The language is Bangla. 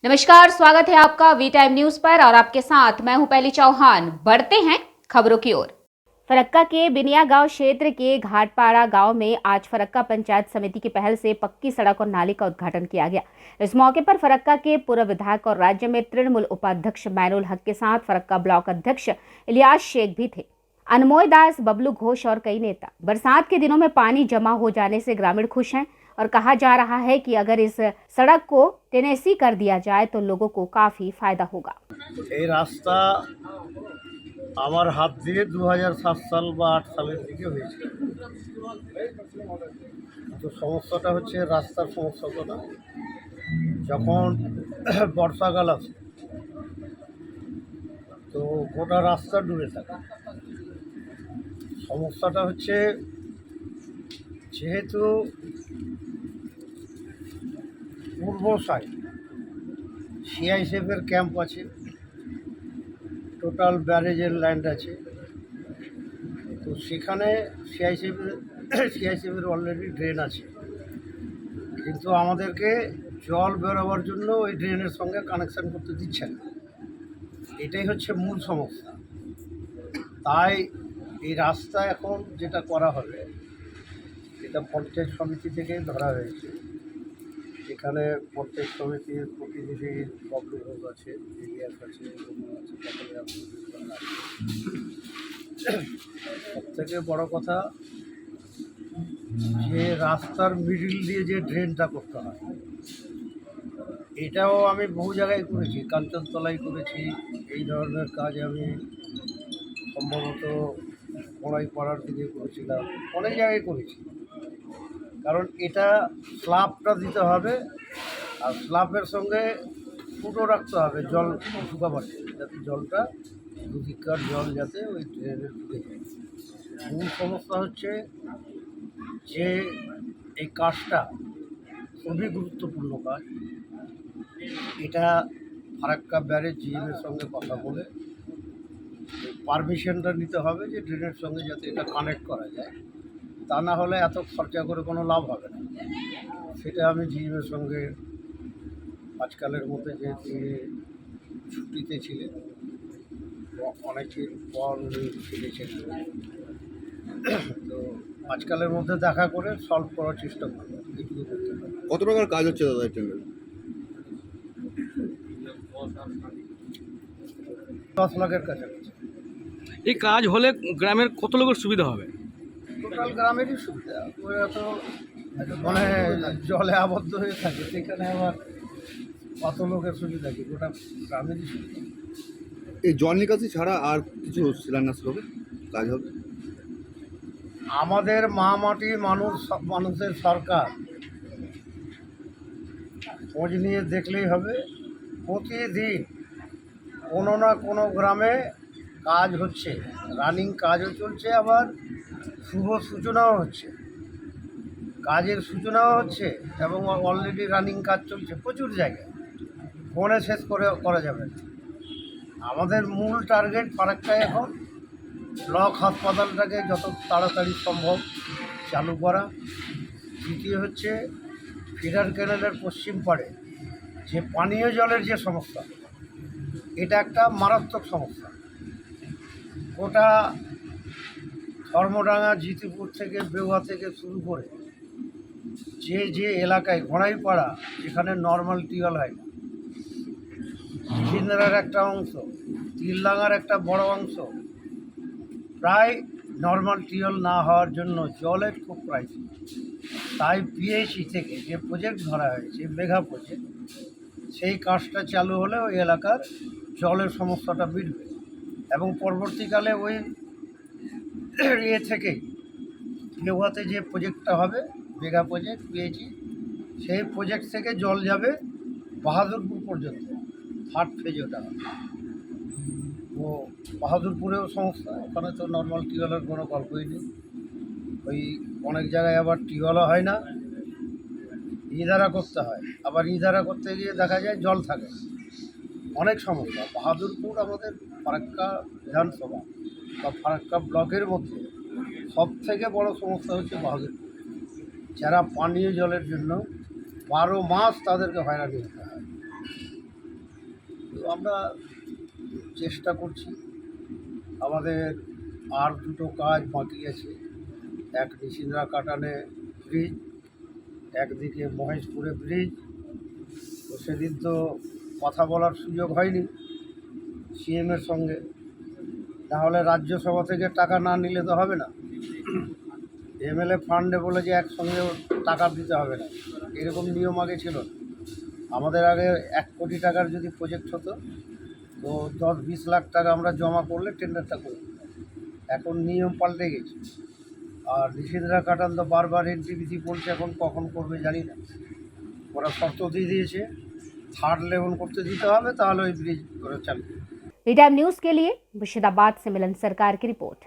नमस्कार, स्वागत है आपका वी टाइम न्यूज पर और आपके साथ मैं हूं पहली चौहान। बढ़ते हैं खबरों की ओर। फरक्का के बिनिया गांव क्षेत्र के घाटपाड़ा गांव में आज फरक्का पंचायत समिति की पहल से पक्की सड़क और नाली का उद्घाटन किया गया। इस मौके पर फरक्का के पूर्व विधायक और राज्य में तृणमूल उपाध्यक्ष मैनुल हक के साथ फरक्का ब्लॉक अध्यक्ष इलियास शेख भी थे, अनमोय दास, बबलू घोष और कई नेता। बरसात के दिनों में पानी जमा हो जाने से ग्रामीण खुश हैं और कहा जा रहा है कि अगर इस सड़क को टेनेसी कर दिया जाए तो लोगों को काफी फायदा होगा। এই রাস্তা আমার হাত দিয়ে 2007 সাল বা 8 সালের দিকে হয়েছিল। তো সমস্যাটা হচ্ছে রাস্তার সমস্যা না, যখন বর্ষাকাল আসে তো গোটা রাস্তা ডুবে থাকে। সমস্যাটা হচ্ছে যেহেতু পূর্ব সাইড সিআইএসএফের ক্যাম্প আছে, টোটাল ব্যারেজের ল্যান্ড আছে, তো সেখানে সিআইএসএফের অলরেডি ড্রেন আছে, কিন্তু আমাদেরকে জল বেরোবার জন্য ওই ড্রেনের সঙ্গে কানেকশান করতে দিচ্ছে না। এটাই হচ্ছে মূল সমস্যা। তাই এই রাস্তা এখন যেটা করা হবে এটা পঞ্চায়েত সমিতি থেকে ধরা হয়েছে। এখানে পঞ্চায়েত সমিতির প্রতিনিধি ববলু ঘোষ আছে, ইলিয়াস আছে, সবথেকে বড় কথা যে রাস্তার মিডিল দিয়ে যে ড্রেনটা করতে হয়, এটাও আমি বহু জায়গায় করেছি, কাঞ্চনতলায় করেছি। এই ধরনের কাজ আমি সম্ভবত বড়াইপাড়ার দিকে করেছিলাম, অনেক জায়গায় করেছি। কারণ এটা স্ল্যাবটা দিতে হবে আর স্ল্যাবের সঙ্গে ফুটো রাখতে হবে জল শুকাবার, যাতে জলটা দুদিককার জল যাতে ওই ড্রেনে ঢুকে যায়। মূল সমস্যা হচ্ছে যে এই কাজটা খুবই গুরুত্বপূর্ণ কাজ। এটা ফারাক্কা ব্যারেজ জিএমের সঙ্গে কথা বলে পারমিশনটা নিতে হবে যে ড্রেনের সঙ্গে যাতে এটা কানেক্ট করা যায়, তা না হলে এত খরচা করে কোনো লাভ হবে না। সেটা আমি জিএমের সঙ্গে আজকালের মধ্যে, যেহেতু ছুটিতে ছিলেন, অনেকের পর ফিরেছেন, তো আজকালের মধ্যে দেখা করে সলভ করার চেষ্টা করবো। কত টাকার কাজ হচ্ছে দাদা এর জন্য? 10 লাখের কাছাকাছি। এই কাজ হলে গ্রামের কত লোকের সুবিধা হবে? টোটাল গ্রামেরই সুবিধা। ওরা তো মানে জলে আবদ্ধ হয়ে থাকে, সেখানে আবার কত লোকের সুবিধা কি, গোটা গ্রামেরই সুবিধা। এই জল নিকাশি ছাড়া আর কিছু শিলান্যাস হবে, কাজ হবে? আমাদের মা মাটি মানুষের সরকার, খোঁজ নিয়ে দেখলেই হবে। প্রতিদিন কোনো না কোনো গ্রামে কাজ হচ্ছে, রানিং কাজও চলছে, আবার শুভ সূচনাও হচ্ছে, কাজের সূচনাও হচ্ছে এবং অলরেডি রানিং কাজ চলছে প্রচুর জায়গায়, ফোনে শেষ করা যাবে না। আমাদের মূল টার্গেট ফারাক্কায় এখন ব্লক হাসপাতালটাকে যত তাড়াতাড়ি সম্ভব চালু করা। দ্বিতীয় হচ্ছে ফিডার ক্যানেলের পশ্চিম পাড়ে যে পানীয় জলের যে সমস্যা, এটা একটা মারাত্মক সমস্যা। গোটা ধর্মডাঙ্গা, জিতুপুর থেকে বেউয়া থেকে শুরু করে যে এলাকায় ঘোড়াইপাড়া, যেখানে নর্মাল টিউবওয়েল হয় না, সিন্দ্রার একটা অংশ, তিলডাঙ্গার একটা বড় অংশ, প্রায় নর্মাল টিউবওয়েল না হওয়ার জন্য জলের খুব ক্রাইসিস। তাই পিএইচই থেকে যে প্রজেক্ট ধরা হয়েছে, মেগা প্রজেক্ট, সেই কাজটা চালু হলে ওই এলাকার জলের সমস্যাটা মিটবে এবং পরবর্তীকালে ওই থেকেই বেউয়াতে যে প্রজেক্টটা হবে, মেগা প্রজেক্ট পিএইচই, সেই প্রজেক্ট থেকে জল যাবে বাহাদুরপুর পর্যন্ত, থার্ড ফেজ ওটা হবে। তো বাহাদুরপুরেও সমস্যা, ওখানে তো নর্মাল টিউবওয়েলের কোনো গল্পই নেই। ওই অনেক জায়গায় আবার টিউবওয়েলও হয় না, ইদারা করতে হয়, আবার ইদারা করতে গিয়ে দেখা যায় জল থাকে, অনেক সমস্যা। বাহাদুরপুর আমাদের ফারাক্কা বিধানসভা বা ফারাক্কা ব্লকের মধ্যে সবথেকে বড় সমস্যা হচ্ছে বাহাদুরপুর, যারা পানীয় জলের জন্য 12 মাস তাদেরকে হয়রানি হতে হয়। আমরা চেষ্টা করছি। আমাদের আর দুটো কাজ বাকি আছে। এক নিশিন্দ্রা কাটানে ব্রিজ, একদিকে মহেশপুরে ব্রিজ। তো সেদিন তো কথা বলার সুযোগ হয়নি সিএমের সঙ্গে, তাহলে রাজ্যসভা থেকে টাকা না নিলে তো হবে না। এমএলএ ফান্ডে বলে যে একসঙ্গে টাকা দিতে হবে না, এরকম নিয়ম আগে ছিল না। আমাদের আগে 1 কোটি টাকার যদি প্রজেক্ট হতো তো 10-20 লাখ টাকা আমরা জমা করলে টেন্ডারটা করি। এখন নিয়ম পাল্টে গেছে। আর নিষেধরা কাটান তো বারবার এনটিপিসি বলছে, এখন কখন করবে জানি না। ওরা শর্ত দিয়ে দিয়েছে 3rd লেভেল করতে দিতে হবে, তাহলে ওই ব্রিজ ওরা চালু। वी टाइम न्यूज के लिए मुर्शिदाबाद से मिलन सरकार की रिपोर्ट।